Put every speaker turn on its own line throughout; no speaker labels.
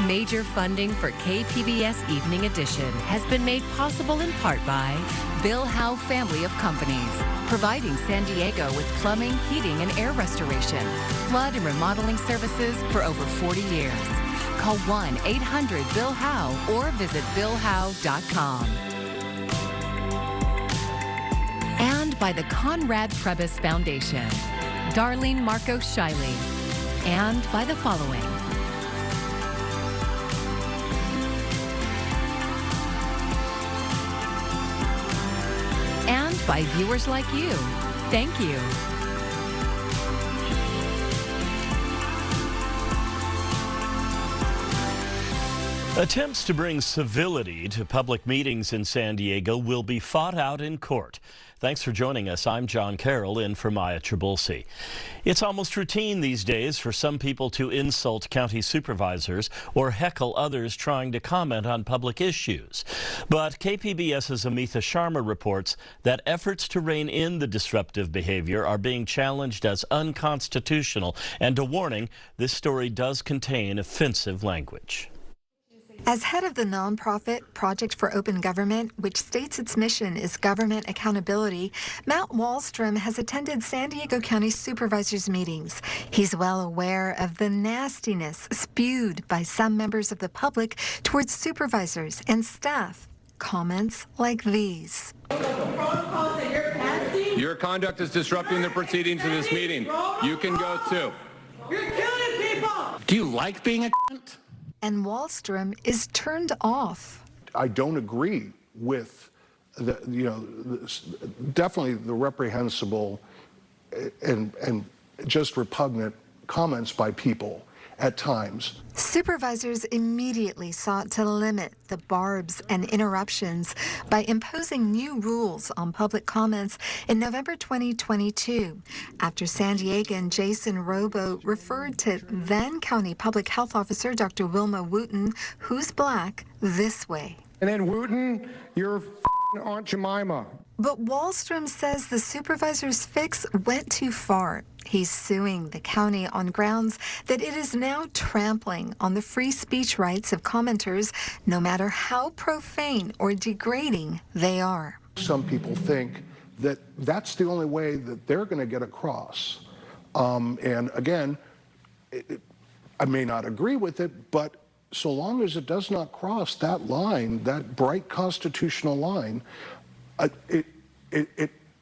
Major funding for KPBS Evening Edition has been made possible in part by Bill Howe Family of Companies, providing San Diego with plumbing, heating, and air restoration, flood and remodeling services for over 40 years. Call 1-800-BILL-HOWE or visit billhowe.com. And by the Conrad Trebas Foundation, Darlene Marcos Shiley, and by the following. And by viewers like you. Thank you.
Attempts to bring civility to public meetings in San Diego will be fought out in court. Thanks for joining us. I'm John Carroll, in for Maya Trabulsi. It's almost routine these days for some people to insult county supervisors or heckle others trying to comment on public issues. But KPBS's Amitha Sharma reports that efforts to rein in the disruptive behavior are being challenged as unconstitutional. And a warning, this story does contain offensive language.
As head of the nonprofit Project for Open Government, which states its mission is government accountability, Matt Wallstrom has attended San Diego County Supervisors meetings. He's well aware of the nastiness spewed by some members of the public towards supervisors and staff. Comments like these.
Your conduct is disrupting the proceedings of this meeting. You can go too.
You're killing people!
Do you like being a cunt?
And Wallstrom is turned off.
I don't agree with definitely the reprehensible and just repugnant comments by people at times.
Supervisors immediately sought to limit the barbs and interruptions by imposing new rules on public comments in November 2022, after San Diegan Jason Robo referred to then County Public Health Officer Dr. Wilma Wooten, who's black, this way.
And then Wooten, you're Aunt Jemima.
But Wallstrom says the supervisor's fix went too far. He's suing the county on grounds that it is now trampling on the free speech rights of commenters, no matter how profane or degrading they are.
Some people think that that's the only way that they're going to get across. And again, I may not agree with it, but so long as it does not cross that line, that bright constitutional line, it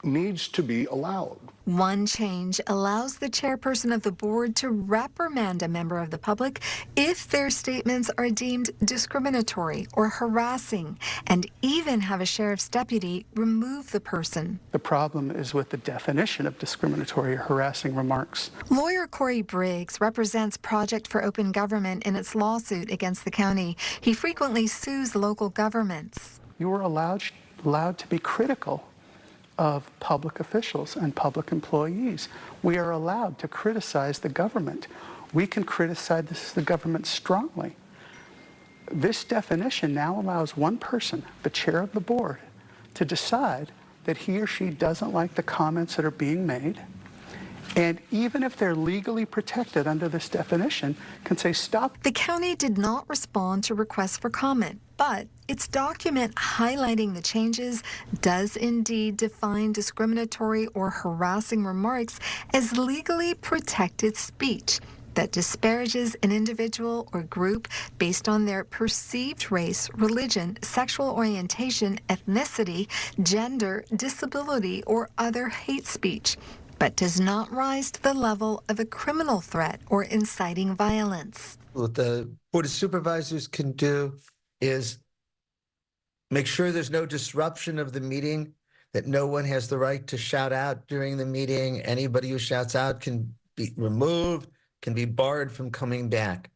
needs to be allowed.
One change allows the chairperson of the board to reprimand a member of the public if their statements are deemed discriminatory or harassing, and even have a sheriff's deputy remove the person.
The problem is with the definition of discriminatory or harassing remarks.
Lawyer Corey Briggs represents Project for Open Government in its lawsuit against the county. He frequently sues local governments.
You are allowed to be critical of public officials and public employees. We are allowed to criticize the government. We can criticize the government strongly. This definition now allows one person, the chair of the board, to decide that he or she doesn't like the comments that are being made. And even if they're legally protected under this definition, can say stop.
The county did not respond to requests for comment, but its document highlighting the changes does indeed define discriminatory or harassing remarks as legally protected speech that disparages an individual or group based on their perceived race, religion, sexual orientation, ethnicity, gender, disability, or other hate speech, but does not rise to the level of a criminal threat or inciting violence.
What the Board of Supervisors can do is make sure there's no disruption of the meeting, that no one has the right to shout out during the meeting. Anybody who shouts out can be removed, can be barred from coming back.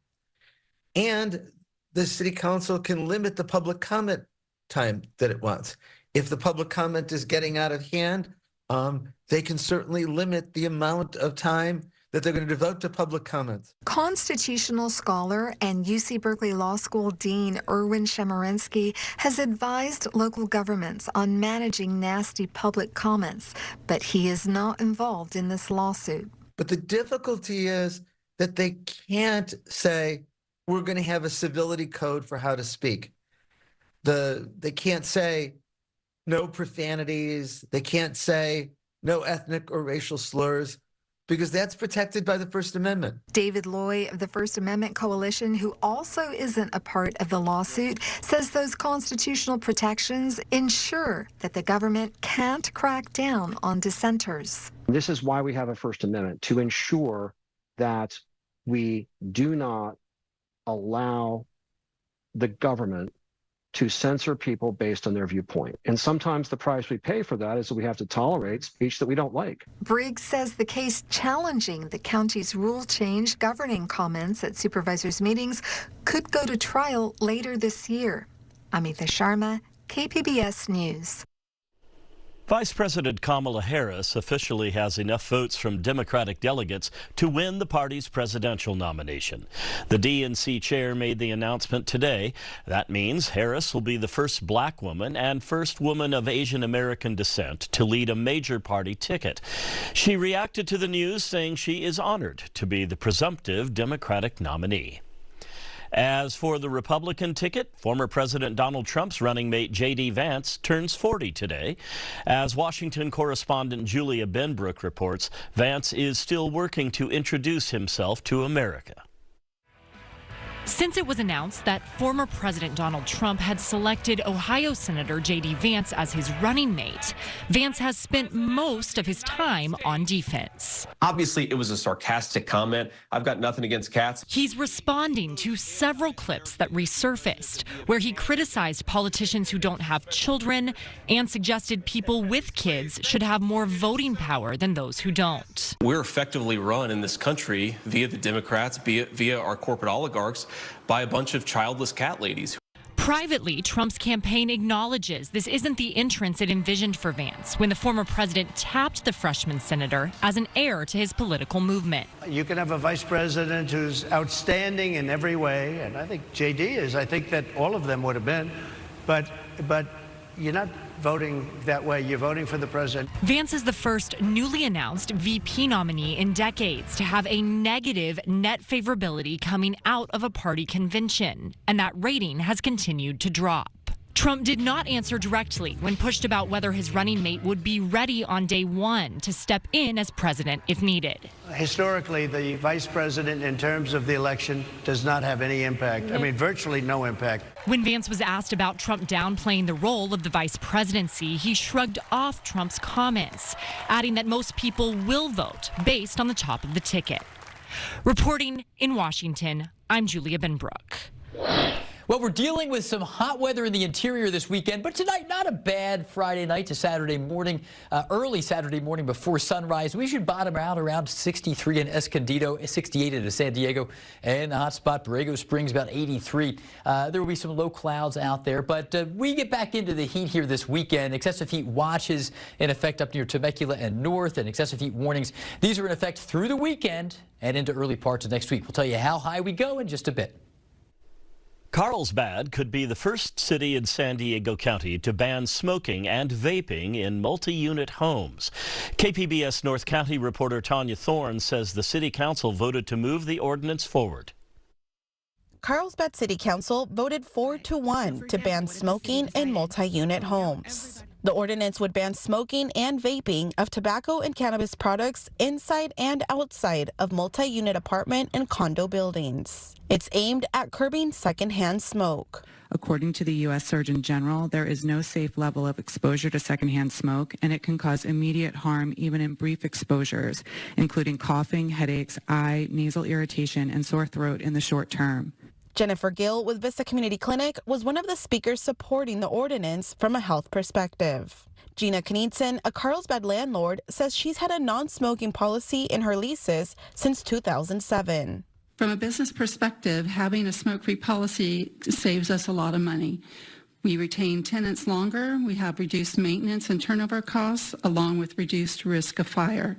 And the city council can limit the public comment time that it wants. If the public comment is getting out of hand, they can certainly limit the amount of time that they're going to devote to public comments.
Constitutional scholar and UC Berkeley Law School Dean Erwin Chemerinsky has advised local governments on managing nasty public comments, but he is not involved in this lawsuit.
But the difficulty is that they can't say, we're going to have a civility code for how to speak. They can't say no profanities. They can't say no ethnic or racial slurs, because that's protected by the First Amendment.
David Loy of the First Amendment Coalition, who also isn't a part of the lawsuit, says those constitutional protections ensure that the government can't crack down on dissenters.
This is why we have a First Amendment, to ensure that we do not allow the government to censor people based on their viewpoint. And sometimes the price we pay for that is that we have to tolerate speech that we don't like.
Briggs says the case challenging the county's rule change governing comments at supervisors' meetings could go to trial later this year. Amita Sharma, KPBS News.
Vice President Kamala Harris officially has enough votes from Democratic delegates to win the party's presidential nomination. The DNC chair made the announcement today. That means Harris will be the first black woman and first woman of Asian American descent to lead a major party ticket. She reacted to the news, saying she is honored to be the presumptive Democratic nominee. As for the Republican ticket, former President Donald Trump's running mate J.D. Vance turns 40 today. As Washington correspondent Julia Benbrook reports, Vance is still working to introduce himself to America.
Since it was announced that former President Donald Trump had selected Ohio Senator J.D. Vance as his running mate, Vance has spent most of his time on defense.
Obviously, it was a sarcastic comment. I've got nothing against cats.
He's responding to several clips that resurfaced, where he criticized politicians who don't have children and suggested people with kids should have more voting power than those who don't.
We're effectively run in this country via the Democrats, via our corporate oligarchs, by a bunch of childless cat ladies.
Privately, Trump's campaign acknowledges this isn't the entrance it envisioned for Vance when the former president tapped the freshman senator as an heir to his political movement.
You can have a vice president who's outstanding in every way, and I think J.D. is. I think that all of them would have been, but you're not voting that way. You're voting for the president.
Vance is the first newly announced VP nominee in decades to have a negative net favorability coming out of a party convention, and that rating has continued to drop. Trump did not answer directly when pushed about whether his running mate would be ready on day one to step in as president if needed.
Historically, the vice president in terms of the election does not have any impact. I mean, virtually no impact.
When Vance was asked about Trump downplaying the role of the vice presidency, he shrugged off Trump's comments, adding that most people will vote based on the top of the ticket. Reporting in Washington, I'm Julia Benbrook.
Well, we're dealing with some hot weather in the interior this weekend, but tonight, not a bad Friday night to Saturday morning, early Saturday morning before sunrise. We should bottom out around 63 in Escondido, 68 in San Diego, and the hot spot, Borrego Springs, about 83. There will be some low clouds out there, but we get back into the heat here this weekend. Excessive heat watches in effect up near Temecula and north, and excessive heat warnings. These are in effect through the weekend and into early parts of next week. We'll tell you how high we go in just a bit.
Carlsbad could be the first city in San Diego County to ban smoking and vaping in multi-unit homes. KPBS North County reporter Tanya Thorne says the city council voted to move the ordinance forward.
Carlsbad City Council voted 4-1 to ban smoking in multi-unit homes. The ordinance would ban smoking and vaping of tobacco and cannabis products inside and outside of multi-unit apartment and condo buildings. It's aimed at curbing secondhand smoke.
According to the U.S. Surgeon General, there is no safe level of exposure to secondhand smoke, and it can cause immediate harm even in brief exposures, including coughing, headaches, eye, nasal irritation, and sore throat in the short term.
Jennifer Gill with Vista Community Clinic was one of the speakers supporting the ordinance from a health perspective. Gina Knudsen, a Carlsbad landlord, says she's had a non-smoking policy in her leases since 2007.
From a business perspective, having a smoke-free policy saves us a lot of money. We retain tenants longer, we have reduced maintenance and turnover costs, along with reduced risk of fire.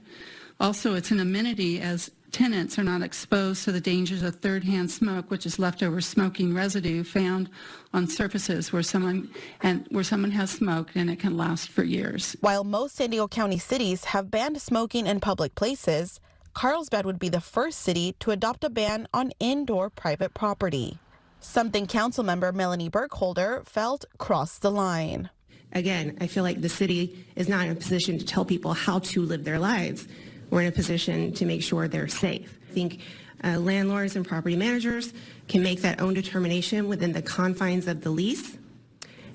Also, it's an amenity as tenants are not exposed to the dangers of third-hand smoke, which is leftover smoking residue found on surfaces where someone has smoked, and it can last for years.
While most San Diego County cities have banned smoking in public places, Carlsbad would be the first city to adopt a ban on indoor private property, something Councilmember Melanie Burkholder felt crossed the line.
Again, I feel like the city is not in a position to tell people how to live their lives. We're in a position to make sure they're safe. I think landlords and property managers can make that own determination within the confines of the lease.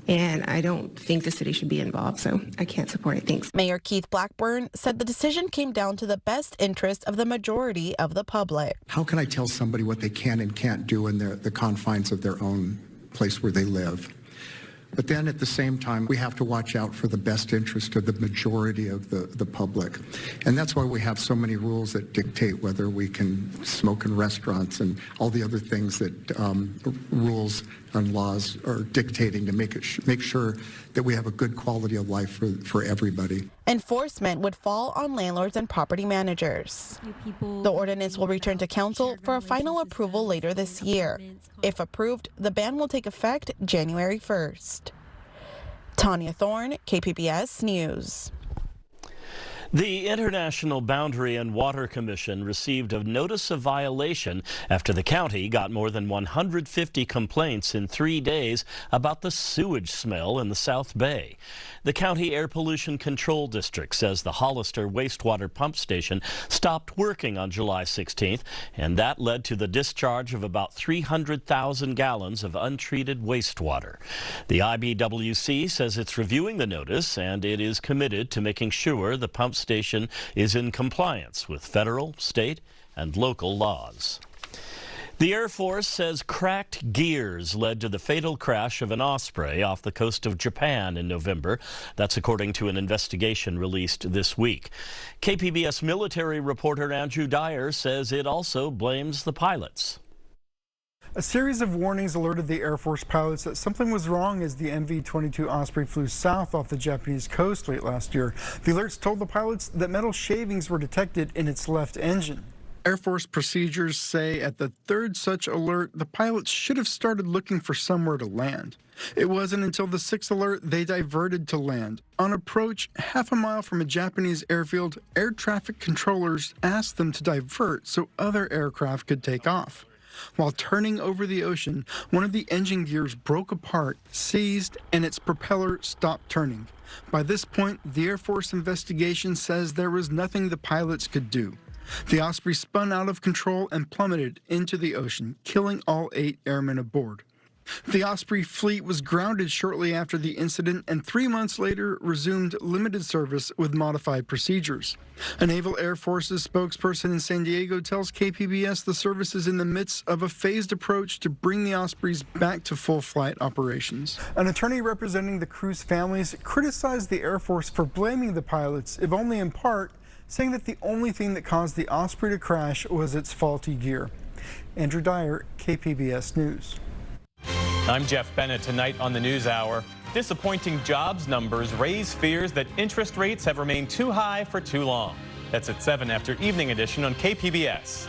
And I don't think the city should be involved, so I can't support it. Thanks.
Mayor Keith Blackburn said the decision came down to the best interest of the majority of the public.
How can I tell somebody what they can and can't do in the confines of their own place where they live? But then at the same time, we have to watch out for the best interest of the majority of the public. And that's why we have so many rules that dictate whether we can smoke in restaurants and all the other things that rules and laws are dictating to make sure that we have a good quality of life for everybody.
Enforcement would fall on landlords and property managers. The ordinance will return to council for a final approval later this year. If approved, the ban will take effect January 1st. Tanya Thorne, KPBS News.
The International Boundary and Water Commission received a notice of violation after the county got more than 150 complaints in 3 days about the sewage smell in the South Bay. The County Air Pollution Control District says the Hollister wastewater pump station stopped working on July 16th, and that led to the discharge of about 300,000 gallons of untreated wastewater. The IBWC says it's reviewing the notice, and it is committed to making sure the pump station is in compliance with federal, state, and local laws. The Air Force says cracked gears led to the fatal crash of an Osprey off the coast of Japan in November. That's according to an investigation released this week. KPBS military reporter Andrew Dyer says it also blames the pilots.
A series of warnings alerted the Air Force pilots that something was wrong as the MV-22 Osprey flew south off the Japanese coast late last year. The alerts told the pilots that metal shavings were detected in its left engine. Air Force procedures say at the third such alert, the pilots should have started looking for somewhere to land. It wasn't until the sixth alert they diverted to land. On approach, half a mile from a Japanese airfield, air traffic controllers asked them to divert so other aircraft could take off. While turning over the ocean, one of the engine gears broke apart, seized, and its propeller stopped turning. By this point, the Air Force investigation says there was nothing the pilots could do. The Osprey spun out of control and plummeted into the ocean, killing all 8 airmen aboard. The Osprey fleet was grounded shortly after the incident and 3 months later resumed limited service with modified procedures. A Naval Air Force's spokesperson in San Diego tells KPBS the service is in the midst of a phased approach to bring the Ospreys back to full flight operations. An attorney representing the crew's families criticized the Air Force for blaming the pilots, if only in part, saying that the only thing that caused the Osprey to crash was its faulty gear. Andrew Dyer, KPBS News.
I'm Jeff Bennett. Tonight on the News Hour, disappointing jobs numbers raise fears that interest rates have remained too high for too long. That's at 7 after Evening Edition on KPBS.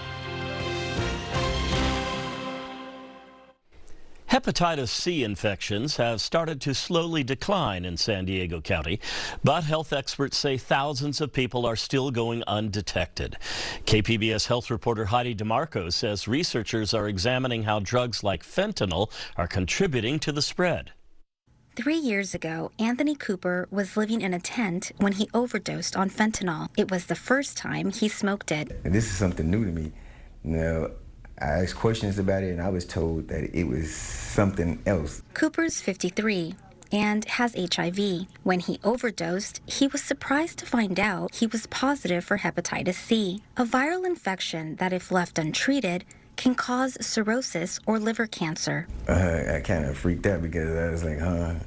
Hepatitis C infections have started to slowly decline in San Diego County, but health experts say thousands of people are still going undetected. KPBS health reporter Heidi DeMarco says researchers are examining how drugs like fentanyl are contributing to the spread.
3 years ago, Anthony Cooper was living in a tent when he overdosed on fentanyl. It was the first time he smoked it.
This is something new to me. I asked questions about it and I was told that it was something else.
Cooper's 53 and has HIV. When he overdosed, he was surprised to find out he was positive for hepatitis C, a viral infection that, if left untreated, can cause cirrhosis or liver cancer.
I kind of freaked out because I was like, I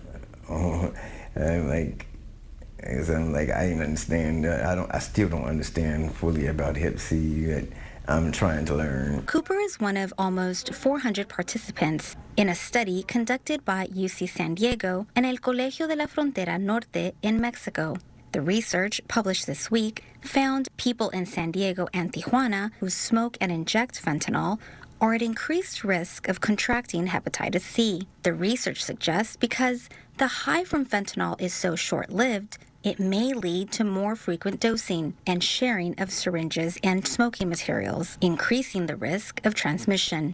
didn't understand. I still don't understand fully about Hep C. But I'm trying to learn.
Cooper is one of almost 400 participants in a study conducted by UC San Diego and El Colegio de la Frontera Norte in Mexico. The research, published this week, found people in San Diego and Tijuana who smoke and inject fentanyl are at increased risk of contracting hepatitis C. The research suggests because the high from fentanyl is so short-lived, It may lead to more frequent dosing and sharing of syringes and smoking materials, increasing the risk of transmission.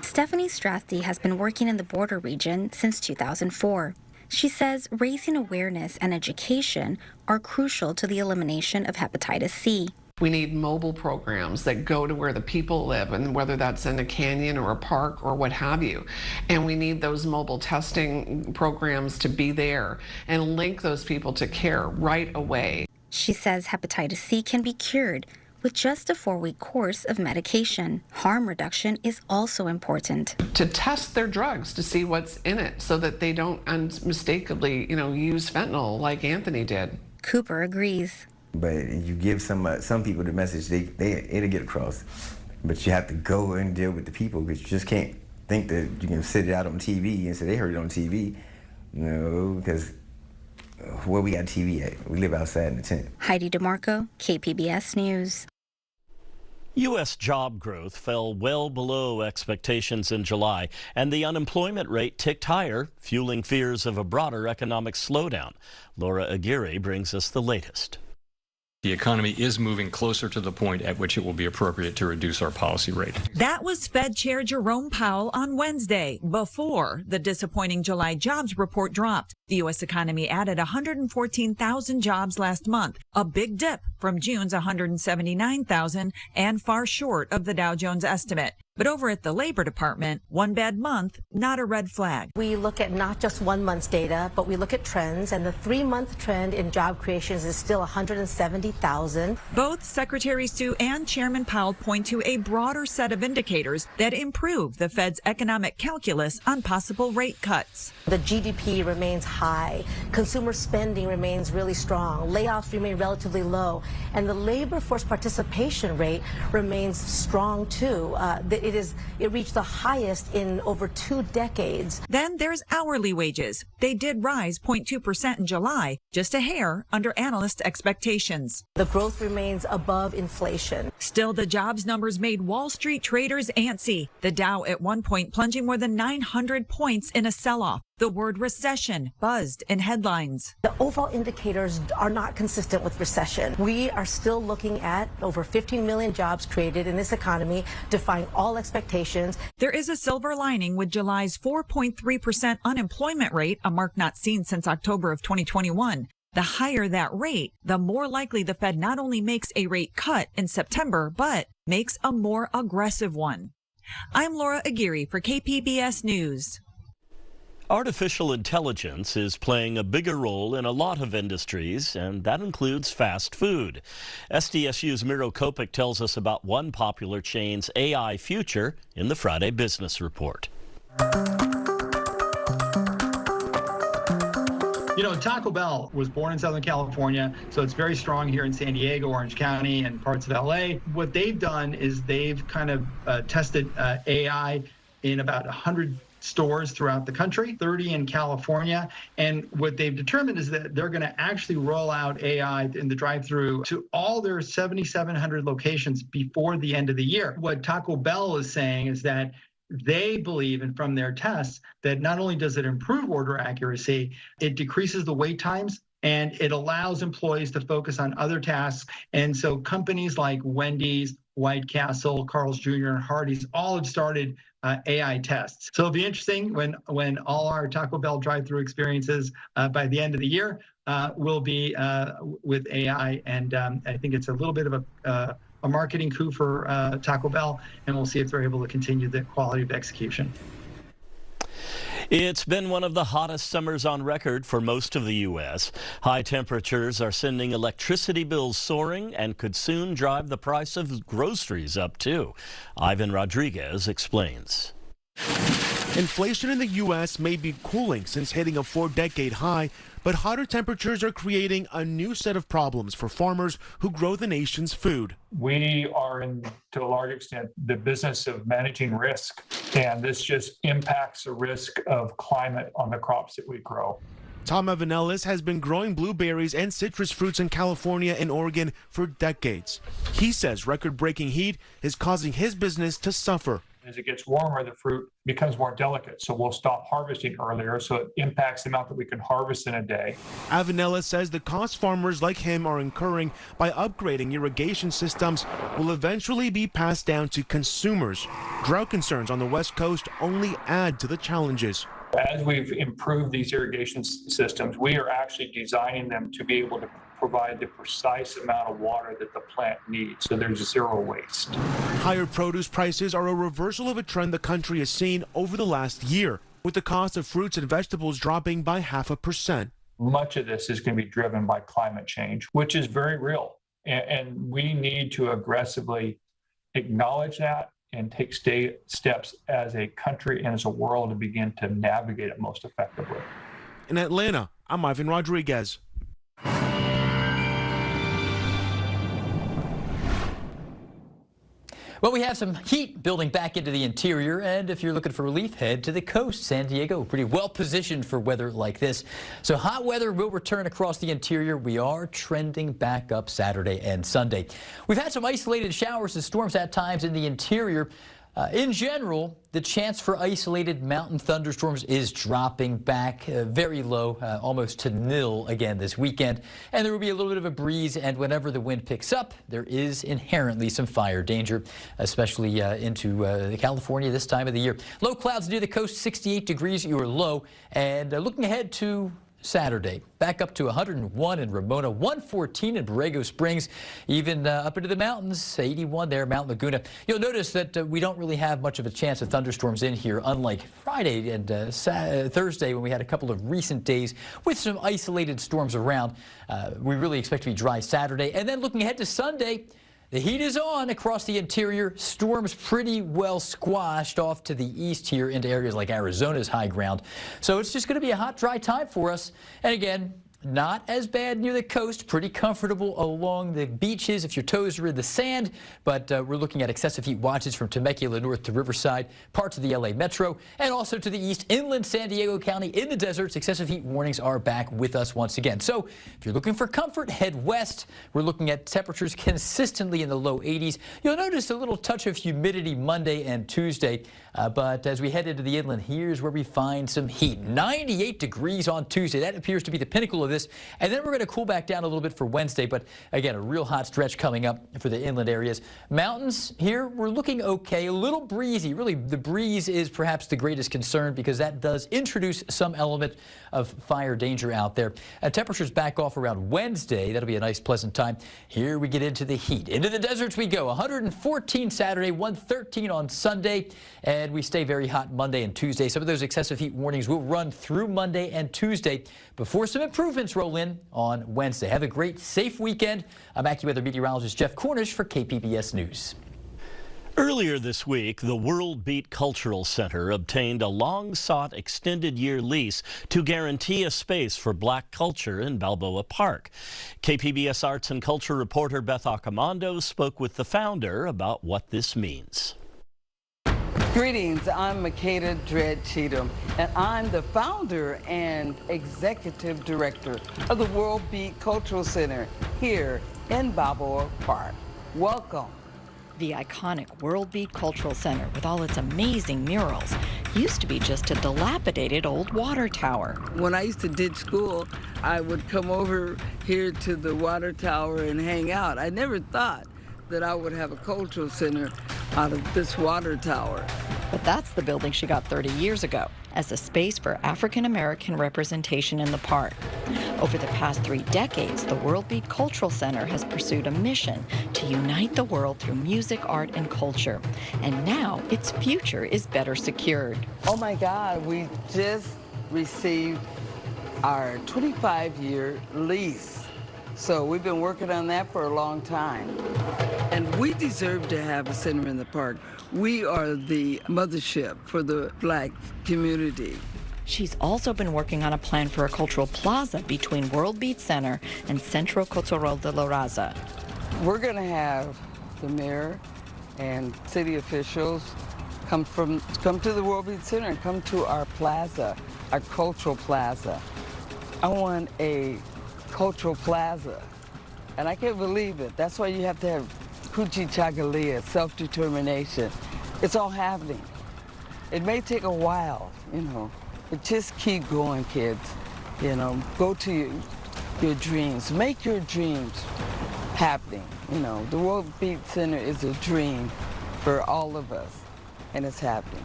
Stephanie Strathdy has been working in the border region since 2004. She says raising awareness and education are crucial to the elimination of hepatitis C.
We need mobile programs that go to where the people live, and whether that's in a canyon or a park or what have you. And we need those mobile testing programs to be there and link those people to care right away.
She says hepatitis C can be cured with just a 4-week course of medication. Harm reduction is also important.
To test their drugs to see what's in it so that they don't unmistakably, use fentanyl like Anthony did.
Cooper agrees.
But you give some people the message, it'll get across. But you have to go and deal with the people, because you just can't think that you can sit it out on TV and say they heard it on TV. No, because where we got TV at? We live outside in the tent.
Heidi DeMarco, KPBS News.
U.S. job growth fell well below expectations in July, and the unemployment rate ticked higher, fueling fears of a broader economic slowdown. Laura Aguirre brings us the latest.
The economy is moving closer to the point at which it will be appropriate to reduce our policy rate.
That was Fed Chair Jerome Powell on Wednesday, before the disappointing July jobs report dropped. The U.S. economy added 114,000 jobs last month, a big dip from June's 179,000 and far short of the Dow Jones estimate. But over at the Labor Department, one bad month, not a red flag.
We look at not just 1 month's data, but we look at trends, and the 3-month trend in job creations is still 170,000.
Both Secretary Sue and Chairman Powell point to a broader set of indicators that improve the Fed's economic calculus on possible rate cuts.
The GDP remains high, consumer spending remains really strong, layoffs remain relatively low, and the labor force participation rate remains strong too. It reached the highest in over 2 decades.
Then there's hourly wages. They did rise 0.2% in July, just a hair under analyst expectations.
The growth remains above inflation.
Still, the jobs numbers made Wall Street traders antsy. The Dow at one point plunging more than 900 points in a sell-off. The word recession buzzed in headlines.
The overall indicators are not consistent with recession. We are still looking at over 15 million jobs created in this economy, defying all expectations.
There is a silver lining with July's 4.3% unemployment rate, a mark not seen since October of 2021. The higher that rate, the more likely the Fed not only makes a rate cut in September, but makes a more aggressive one. I'm Laura Aguirre for KPBS News.
Artificial intelligence is playing a bigger role in a lot of industries, and that includes fast food. SDSU's Miro Kopik tells us about one popular chain's AI future in the Friday Business Report.
Taco Bell was born in Southern California, so it's very strong here in San Diego, Orange County, and parts of LA. What they've done is they've kind of tested AI in about 100 stores throughout the country, 30 in California. And what they've determined is that they're going to actually roll out AI in the drive-thru to all their 7,700 locations before the end of the year. What Taco Bell is saying is that they believe, and from their tests, that not only does it improve order accuracy, it decreases the wait times, and it allows employees to focus on other tasks. And so companies like Wendy's, White Castle, Carl's Jr., and Hardee's all have started AI tests. So it'll be interesting when all our Taco Bell drive-thru experiences by the end of the year will be with AI. And I think it's a little bit of a marketing coup for Taco Bell, and we'll see if they're able to continue the quality of execution.
It's been one of the hottest summers on record for most of the U.S. High temperatures are sending electricity bills soaring and could soon drive the price of groceries up too. Ivan Rodriguez explains.
Inflation in the U.S. may be cooling since hitting a 4-decade high, but hotter temperatures are creating a new set of problems for farmers who grow the nation's food.
We are in, to a large extent, the business of managing risk, and this just impacts the risk of climate on the crops that we grow.
Tom Evanellis has been growing blueberries and citrus fruits in California and Oregon for decades. He says record-breaking heat is causing his business to suffer.
As it gets warmer, the fruit becomes more delicate, so we'll stop harvesting earlier, so it impacts the amount that we can harvest in a day.
Avenella says the cost farmers like him are incurring by upgrading irrigation systems will eventually be passed down to consumers. Drought concerns on the West Coast only add to the challenges.
As we've improved these irrigation systems, we are actually designing them to be able to provide the precise amount of water that the plant needs, so there's zero waste.
Higher produce prices are a reversal of a trend the country has seen over the last year, with the cost of fruits and vegetables dropping by 0.5%.
Much of this is going to be driven by climate change, which is very real, and we need to aggressively acknowledge that and take steps as a country and as a world to begin to navigate it most effectively.
In Atlanta, I'm Ivan Rodriguez.
Well, we have some heat building back into the interior, and if you're looking for relief, head to the coast. San Diego, pretty well positioned for weather like this. So hot weather will return across the interior. We are trending back up Saturday and Sunday. We've had some isolated showers and storms at times in the interior. In general, the chance for isolated mountain thunderstorms is dropping back very low, almost to nil again this weekend. And there will be a little bit of a breeze, and whenever the wind picks up, there is inherently some fire danger, especially into California this time of the year. Low clouds near the coast, 68 degrees your low. And looking ahead to Saturday, back up to 101 in Ramona, 114 in Borrego Springs, even up into the mountains, 81 there, Mount Laguna. You'll notice that we don't really have much of a chance of thunderstorms in here, unlike Friday and Thursday when we had a couple of recent days with some isolated storms around. We really expect to be dry Saturday. And then looking ahead to Sunday, the heat is on across the interior. Storms pretty well squashed off to the east here into areas like Arizona's high ground. So it's just going to be a hot, dry time for us. And again, not as bad near the coast, pretty comfortable along the beaches if your toes are in the sand, but we're looking at excessive heat watches from Temecula north to Riverside, parts of the LA metro, and also to the east, inland San Diego County in the deserts. Excessive heat warnings are back with us once again. So if you're looking for comfort, head west. We're looking at temperatures consistently in the low 80s. You'll notice a little touch of humidity Monday and Tuesday, but as we head into the inland, here's where we find some heat. 98 degrees on Tuesday. That appears to be the pinnacle of this. And then we're going to cool back down a little bit for Wednesday, but again, a real hot stretch coming up for the inland areas. Mountains here, we're looking okay, a little breezy. Really, the breeze is perhaps the greatest concern because that does introduce some element of fire danger out there. Temperatures back off around Wednesday. That'll be a nice, pleasant time. Here we get into the heat. Into the deserts we go. 114 Saturday, 113 on Sunday, and we stay very hot Monday and Tuesday. Some of those excessive heat warnings will run through Monday and Tuesday before some improvements roll in on Wednesday. Have a great, safe weekend. I'm AccuWeather meteorologist Jeff Cornish for KPBS News.
Earlier this week, the Worldbeat Cultural Center obtained a long-sought extended year lease to guarantee a space for black culture in Balboa Park. KPBS Arts and Culture reporter Beth Accomando spoke with the founder about what this means.
Greetings, I'm Makeda Dredd Cheatham, and I'm the founder and executive director of the Worldbeat Cultural Center here in Balboa Park. Welcome.
The iconic Worldbeat Cultural Center, with all its amazing murals, used to be just a dilapidated old water tower.
When I used to ditch school, I would come over here to the water tower and hang out. I never thought that I would have a cultural center out of this water tower.
But that's the building she got 30 years ago as a space for African American representation in the park. Over the past 3 decades, the Worldbeat Cultural Center has pursued a mission to unite the world through music, art, and culture. And now its future is better secured.
Oh my God, we just received our 25-year lease. So we've been working on that for a long time. And we deserve to have a center in the park. We are the mothership for the black community.
She's also been working on a plan for a cultural plaza between Worldbeat Center and Centro Cultural de la Raza.
We're going to have the mayor and city officials come to the Worldbeat Center and come to our plaza, our cultural plaza. I want a cultural plaza, and I can't believe it. That's why you have to have Kuchi Chagalia, self-determination. It's all happening. It may take a while, but just keep going, kids. Go to your dreams. Make your dreams happening. The Worldbeat Center is a dream for all of us, and it's happening.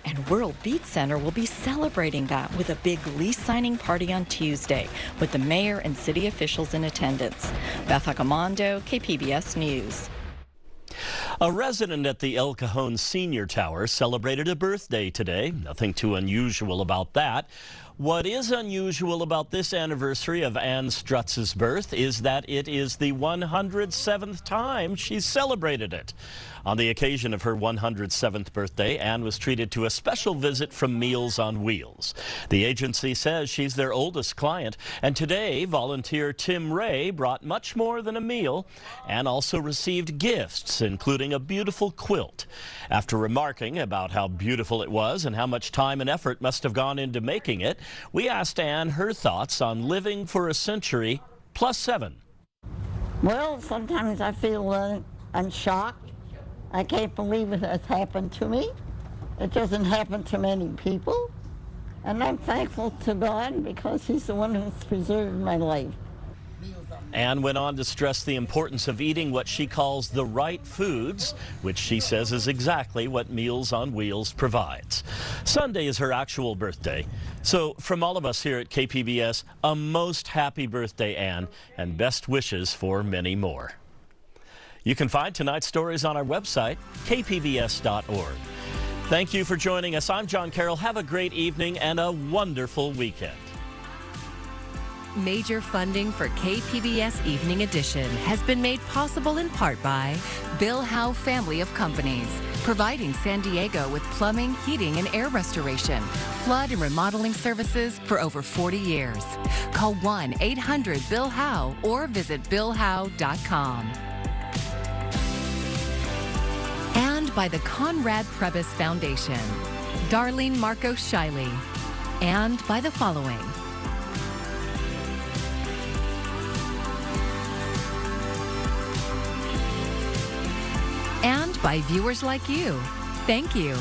And Worldbeat Center will be celebrating that with a big lease signing party on Tuesday with the mayor and city officials in attendance. Beth Accomando, KPBS News.
A resident at the El Cajon Senior Tower celebrated a birthday today. Nothing too unusual about that. What is unusual about this anniversary of Ann Strutz's birth is that it is the 107th time she's celebrated it. On the occasion of her 107th birthday, Ann was treated to a special visit from Meals on Wheels. The agency says she's their oldest client, and today volunteer Tim Ray brought much more than a meal. Ann also received gifts, including a beautiful quilt. After remarking about how beautiful it was and how much time and effort must have gone into making it, we asked Ann her thoughts on living for a century plus 7.
Well, sometimes I feel I'm shocked. I can't believe it has happened to me. It doesn't happen to many people. And I'm thankful to God because He's the one who's preserved my life.
Ann went on to stress the importance of eating what she calls the right foods, which she says is exactly what Meals on Wheels provides. Sunday is her actual birthday. So from all of us here at KPBS, a most happy birthday, Ann, and best wishes for many more. You can find tonight's stories on our website, kpbs.org. Thank you for joining us. I'm John Carroll. Have a great evening and a wonderful weekend.
Major funding for KPBS Evening Edition has been made possible in part by Bill Howe Family of Companies, providing San Diego with plumbing, heating, and air restoration, flood and remodeling services for over 40 years. Call 1-800-BILL-HOWE or visit billhowe.com. And by the Conrad Prebys Foundation, Darlene Marcos Shiley, and by the following. And by viewers like you. Thank you.